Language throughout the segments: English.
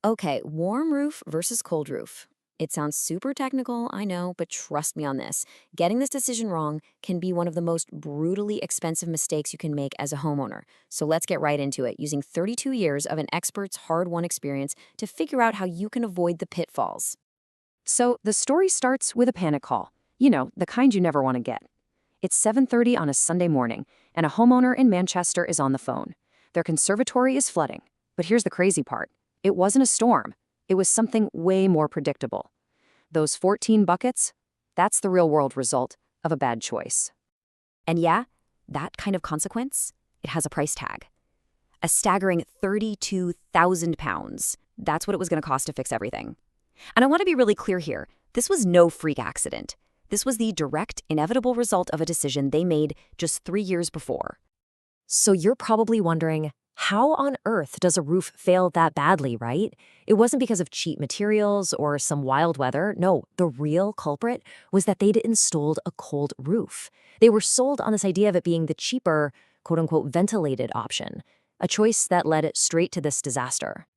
Okay, warm roof versus cold roof. It sounds super technical, I know, but trust me on this. Getting this decision wrong can be one of the most brutally expensive mistakes you can make as a homeowner. So let's get right into it, using 32 years of an expert's hard-won experience to figure out how you can avoid the pitfalls. So the story starts with a panic call. You know, the kind you never want to get. It's 7:30 on a Sunday morning, and a homeowner in Manchester is on the phone. Their conservatory is flooding. But here's the crazy part. It wasn't a storm. It was something way more predictable. Those 14 buckets, that's the real-world result of a bad choice. And yeah, that kind of consequence, it has a price tag. A staggering £32,000. That's what it was going to cost to fix everything. And I want to be really clear here. This was no freak accident. This was the direct, inevitable result of a decision they made just 3 years before. So you're probably wondering, how on earth does a roof fail that badly, right? It wasn't because of cheap materials or some wild weather. No, the real culprit was that they'd installed a cold roof. They were sold on this idea of it being the cheaper, quote-unquote, ventilated option, a choice that led it straight to this disaster.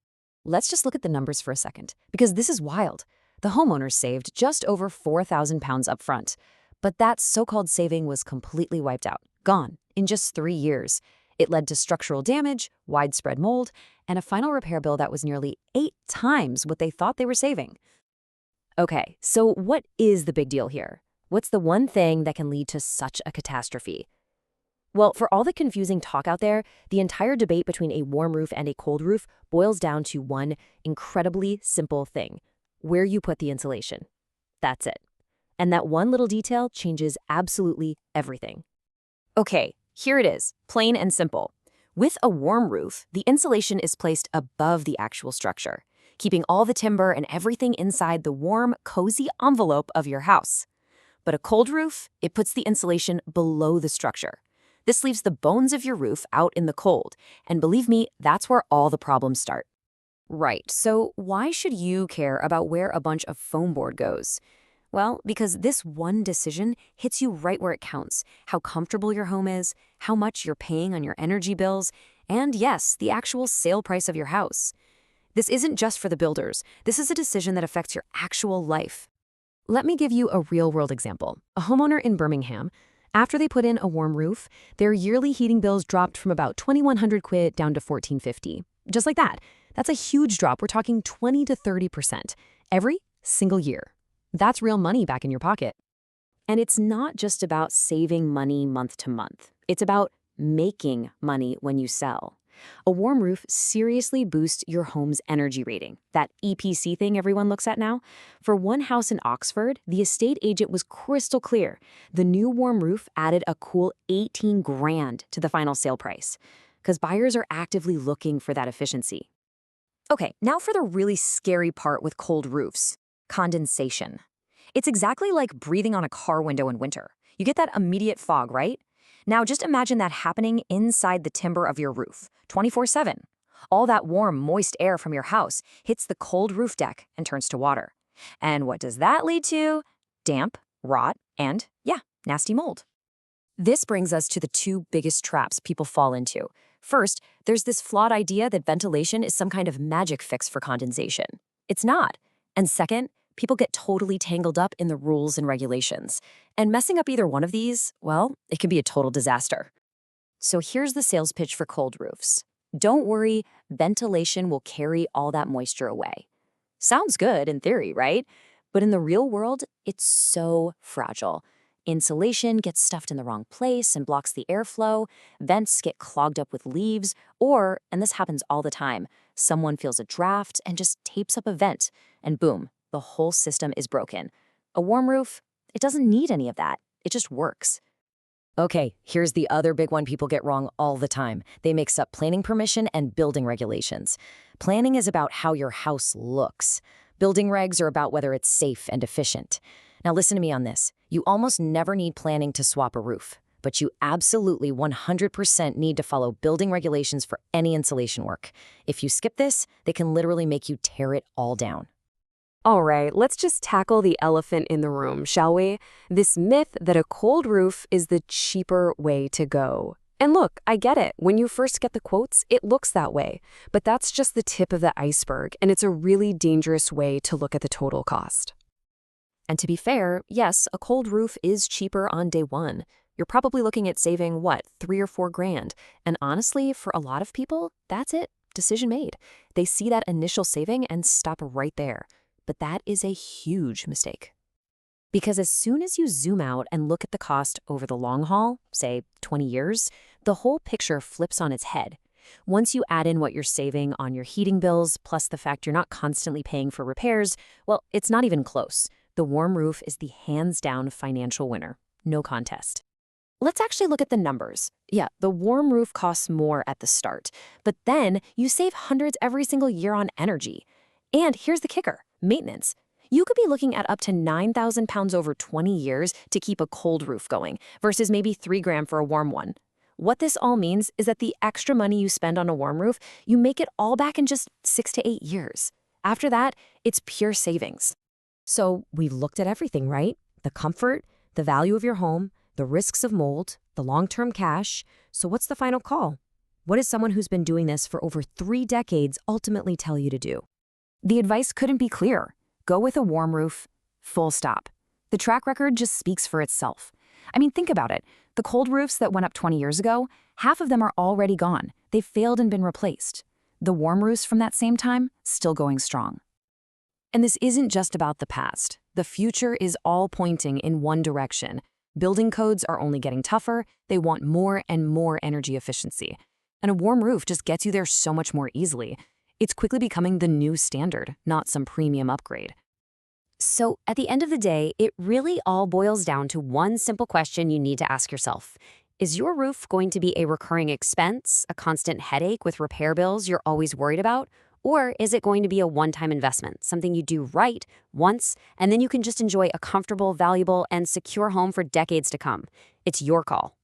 Let's just look at the numbers for a second, because this is wild. The homeowners saved just over £4,000 up front, but that so-called saving was completely wiped out, gone, in just 3 years. It led to structural damage, widespread mold, and a final repair bill that was nearly 8 times what they thought they were saving. Okay, so what is the big deal here? What's the one thing that can lead to such a catastrophe? Well, for all the confusing talk out there, the entire debate between a warm roof and a cold roof boils down to one incredibly simple thing: where you put the insulation. That's it. And that one little detail changes absolutely everything. Okay, here it is, plain and simple. With a warm roof, the insulation is placed above the actual structure, keeping all the timber and everything inside the warm, cozy envelope of your house. But a cold roof, it puts the insulation below the structure. This leaves the bones of your roof out in the cold, and believe me, that's where all the problems start. Right, so why should you care about where a bunch of foam board goes? Well, because this one decision hits you right where it counts: how comfortable your home is, how much you're paying on your energy bills, and yes, the actual sale price of your house. This isn't just for the builders. This is a decision that affects your actual life. Let me give you a real-world example. A homeowner in Birmingham, after they put in a warm roof, their yearly heating bills dropped from about 2,100 quid down to 1,450. Just like that. That's a huge drop. We're talking 20 to 30% every single year. That's real money back in your pocket. And it's not just about saving money month to month. It's about making money when you sell. A warm roof seriously boosts your home's energy rating, that EPC thing everyone looks at now. For one house in Oxford, the estate agent was crystal clear. The new warm roof added a cool 18 grand to the final sale price, because buyers are actively looking for that efficiency. Okay, now for the really scary part with cold roofs: condensation. It's exactly like breathing on a car window in winter. You get that immediate fog, right? Now just imagine that happening inside the timber of your roof, 24/7. All that warm, moist air from your house hits the cold roof deck and turns to water. And what does that lead to? Damp, rot, and, yeah, nasty mold. This brings us to the two biggest traps people fall into. First, there's this flawed idea that ventilation is some kind of magic fix for condensation. It's not. And second, people get totally tangled up in the rules and regulations. And messing up either one of these, well, it can be a total disaster. So here's the sales pitch for cold roofs. Don't worry, ventilation will carry all that moisture away. Sounds good in theory, right? But in the real world, it's so fragile. Insulation gets stuffed in the wrong place and blocks the airflow. Vents get clogged up with leaves, or, and this happens all the time, someone feels a draft and just tapes up a vent, and boom, the whole system is broken. A warm roof, it doesn't need any of that. It just works. Okay, here's the other big one people get wrong all the time. They mix up planning permission and building regulations. Planning is about how your house looks. Building regs are about whether it's safe and efficient. Now listen to me on this. You almost never need planning to swap a roof, but you absolutely 100% need to follow building regulations for any insulation work. If you skip this, they can literally make you tear it all down. All right, let's just tackle the elephant in the room, shall we? This myth that a cold roof is the cheaper way to go. And look, I get it. When you first get the quotes, it looks that way. But that's just the tip of the iceberg, and it's a really dangerous way to look at the total cost. And to be fair, yes, a cold roof is cheaper on day one. You're probably looking at saving, what, 3 or 4 grand. And honestly, for a lot of people, that's it. Decision made. They see that initial saving and stop right there. But that is a huge mistake. Because as soon as you zoom out and look at the cost over the long haul, say 20 years, the whole picture flips on its head. Once you add in what you're saving on your heating bills, plus the fact you're not constantly paying for repairs, well, it's not even close. The warm roof is the hands-down financial winner. No contest. Let's actually look at the numbers. Yeah, the warm roof costs more at the start, but then you save hundreds every single year on energy. And here's the kicker, maintenance. You could be looking at up to 9,000 pounds over 20 years to keep a cold roof going, versus maybe 3 grand for a warm one. What this all means is that the extra money you spend on a warm roof, you make it all back in just 6 to 8 years. After that, it's pure savings. So we've looked at everything, right? The comfort, the value of your home, the risks of mold, the long-term cash. So what's the final call? What does someone who's been doing this for over 3 decades ultimately tell you to do? The advice couldn't be clearer. Go with a warm roof, full stop. The track record just speaks for itself. I mean, think about it. The cold roofs that went up 20 years ago, half of them are already gone. They've failed and been replaced. The warm roofs from that same time, still going strong. And this isn't just about the past. The future is all pointing in one direction. Building codes are only getting tougher. They want more and more energy efficiency. And a warm roof just gets you there so much more easily. It's quickly becoming the new standard, not some premium upgrade. So at the end of the day, it really all boils down to one simple question you need to ask yourself. Is your roof going to be a recurring expense, a constant headache with repair bills you're always worried about? Or is it going to be a one-time investment, something you do right once, and then you can just enjoy a comfortable, valuable, and secure home for decades to come? It's your call.